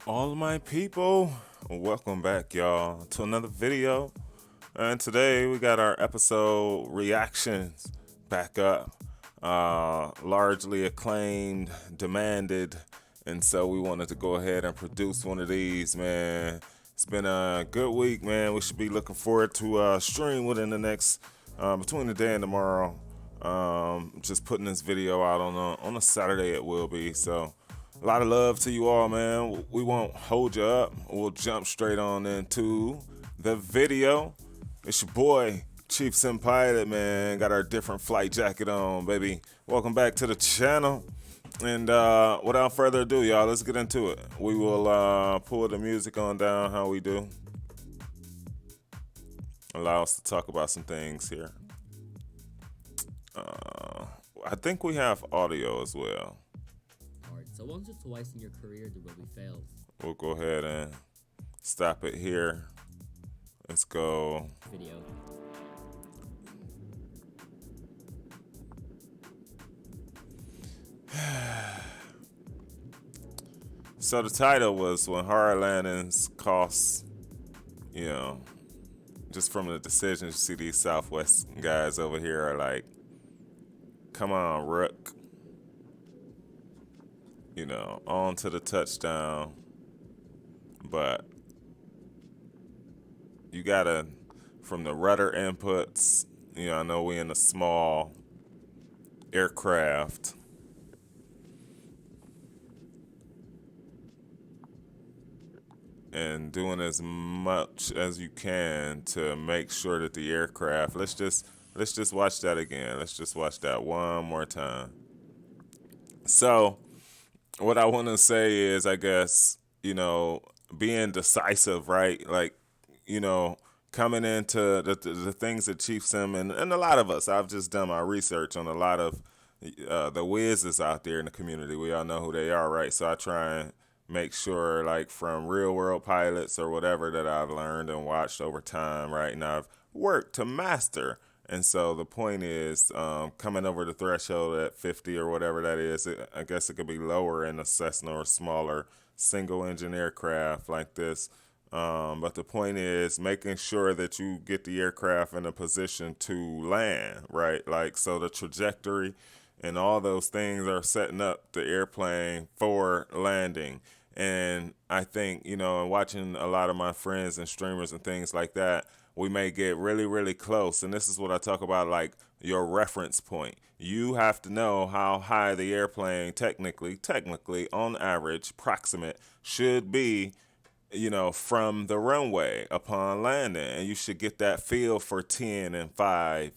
All my people, welcome back, y'all, to another video. And today we got our episode reactions back up. Largely acclaimed, demanded, and so we wanted to go ahead and produce one of these, man. It's been a good week, man. We should be looking forward to stream within the next, between today and tomorrow. Just putting this video out on a Saturday it will be, so a lot of love to you all, man. We won't hold you up. We'll jump straight on into the video. It's your boy, Chief Sim Pilot, man. Got our different flight jacket on, baby. Welcome back to the channel. And without further ado, y'all, let's get into it. We will pull the music on down how we do. Allow us to talk about some things here. I think we have audio as well. Hard. So once or twice in your career there will be fails. We'll go ahead and stop it here. Let's go. Video. So the title was When Hard Landings Cost, just from the decisions, you see these Southwest guys over here are like, come on, Rook. On to the touchdown. But you gotta, from the rudder inputs, I know we in a small aircraft. And doing as much as you can to make sure that the aircraft, let's just watch that again. Let's just watch that one more time. So what I want to say is, I guess, being decisive, right? Like, coming into the things that Chief Sim and a lot of us, I've just done my research on a lot of the whizzes out there in the community. We all know who they are, right? So I try and make sure, like, from real world pilots or whatever that I've learned and watched over time, right? And I've worked to master. And so the point is, coming over the threshold at 50 or whatever that is, I guess it could be lower in a Cessna or smaller single engine aircraft like this. But the point is making sure that you get the aircraft in a position to land, right? Like, so the trajectory and all those things are setting up the airplane for landing. And I think, and watching a lot of my friends and streamers and things like that, we may get really, really close. And this is what I talk about, like your reference point. You have to know how high the airplane technically, on average, proximate, should be, from the runway upon landing. And you should get that feel for 10 and 5,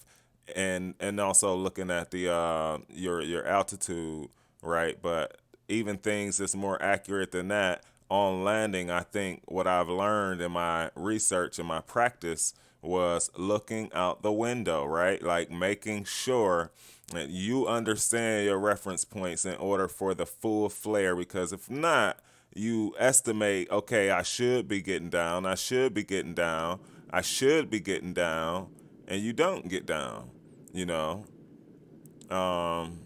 and also looking at the your altitude, right? But even things that's more accurate than that on landing, I think what I've learned in my research and my practice was looking out the window, right? Like making sure that you understand your reference points in order for the full flare, because if not, you estimate, okay, I should be getting down, I should be getting down, I should be getting down, and you don't get down, you know. Um,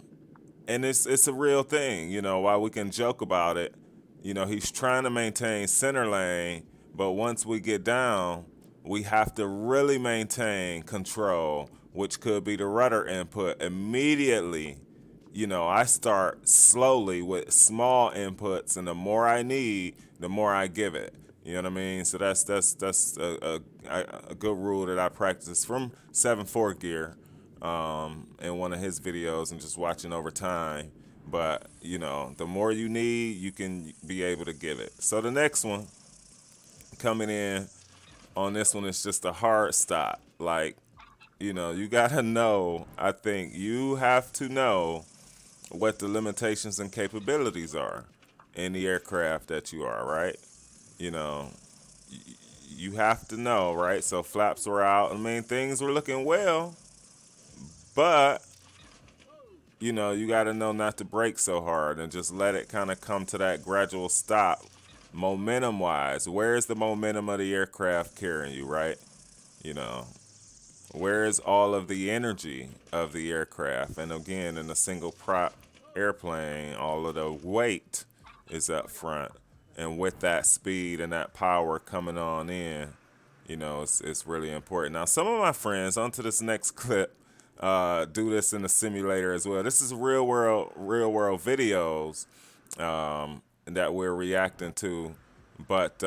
and it's a real thing, while we can joke about it, he's trying to maintain center lane, but once we get down, we have to really maintain control, which could be the rudder input immediately. I start slowly with small inputs, and the more I need, the more I give it. You know what I mean? So that's a good rule that I practice from 7-4 gear, in one of his videos, and just watching over time. But the more you need, you can be able to give it. So the next one coming in on this one is just a hard stop. Like, you gotta know. I think you have to know what the limitations and capabilities are in the aircraft that you are, right? You know, you have to know, right? So flaps were out. I mean, things were looking well, but you got to know not to brake so hard and just let it kind of come to that gradual stop. Momentum wise, where's the momentum of the aircraft carrying you, right? You know, where is all of the energy of the aircraft? And again, in a single prop airplane, all of the weight is up front. and with that speed and that power coming on in, it's really important. Now, some of my friends, onto this next clip, do this in the simulator as well. This is real world videos that we're reacting to, but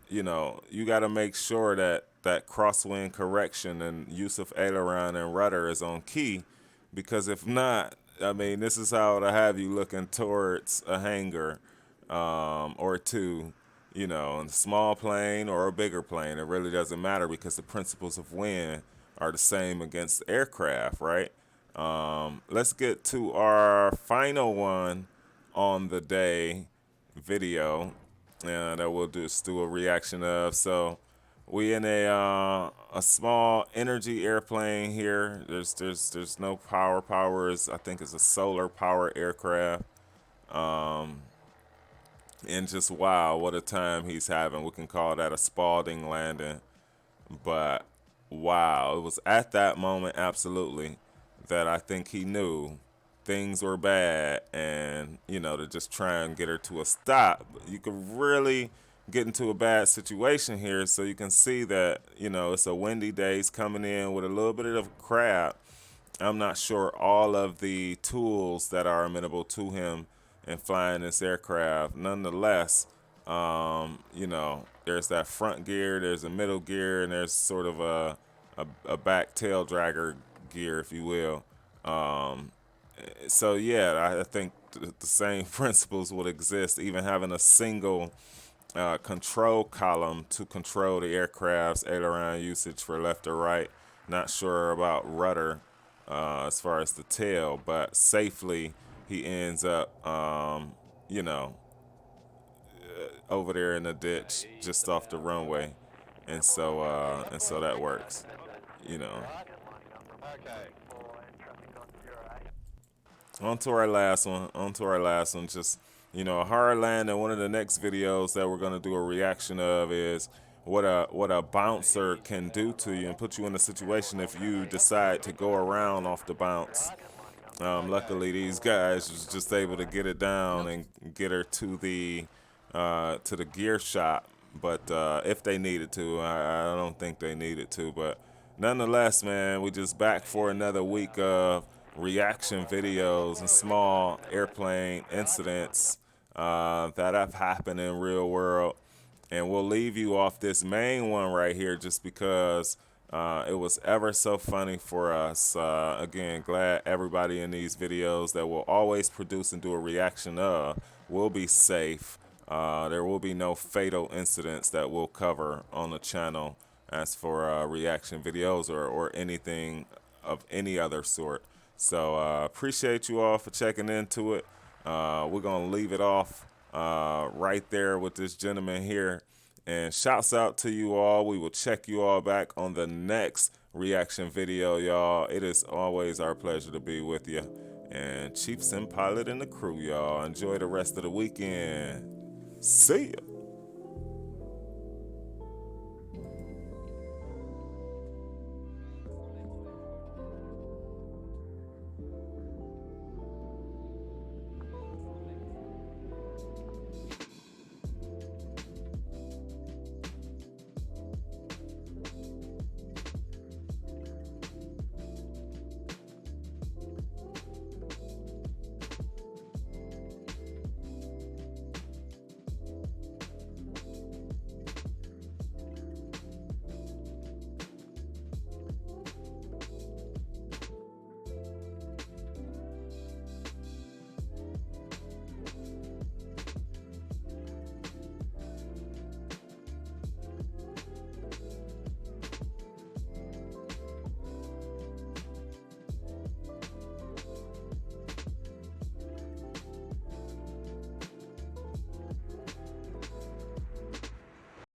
you got to make sure that crosswind correction and use of aileron and rudder is on key, because if not, I mean, this is how to have you looking towards a hangar or two, in a small plane or a bigger plane. It really doesn't matter, because the principles of wind are the same against aircraft, right? Let's get to our final one on the day video, and that we'll just do a reaction of. So we in a small energy airplane here. There's no power. Power is, I think, is a solar power aircraft. And just wow, what a time he's having. We can call that a Spalding landing. But wow, it was at that moment, absolutely, that I think he knew things were bad, and to just try and get her to a stop. You could really get into a bad situation here. So you can see that it's a windy day. He's coming in with a little bit of crap. I'm not sure all of the tools that are amenable to him in flying this aircraft. Nonetheless, there's that front gear, there's a middle gear, and there's sort of a back tail dragger gear, if you will. So yeah, I think the same principles would exist, even having a single control column to control the aircraft's aileron usage for left or right. Not sure about rudder as far as the tail, but safely he ends up, over there in the ditch just off the runway, and so that works, you know. On to our last one. Just a hard land. And one of the next videos that we're gonna do a reaction of is what a bouncer can do to you and put you in a situation if you decide to go around off the bounce. Luckily, these guys was just able to get it down and get her to the gear shop. But if they needed to, I don't think they needed to. But nonetheless, man, we just back for another week of reaction videos and small airplane incidents that have happened in real world. And we'll leave you off this main one right here just because it was ever so funny for us. Again, glad everybody in these videos that we'll always produce and do a reaction of will be safe. There will be no fatal incidents that we'll cover on the channel as for reaction videos or anything of any other sort. So appreciate you all for checking into it. We're going to leave it off right there with this gentleman here. And shouts out to you all. We will check you all back on the next reaction video, y'all. It is always our pleasure to be with you. And Chief Sim Pilot and the crew, y'all. Enjoy the rest of the weekend. See ya.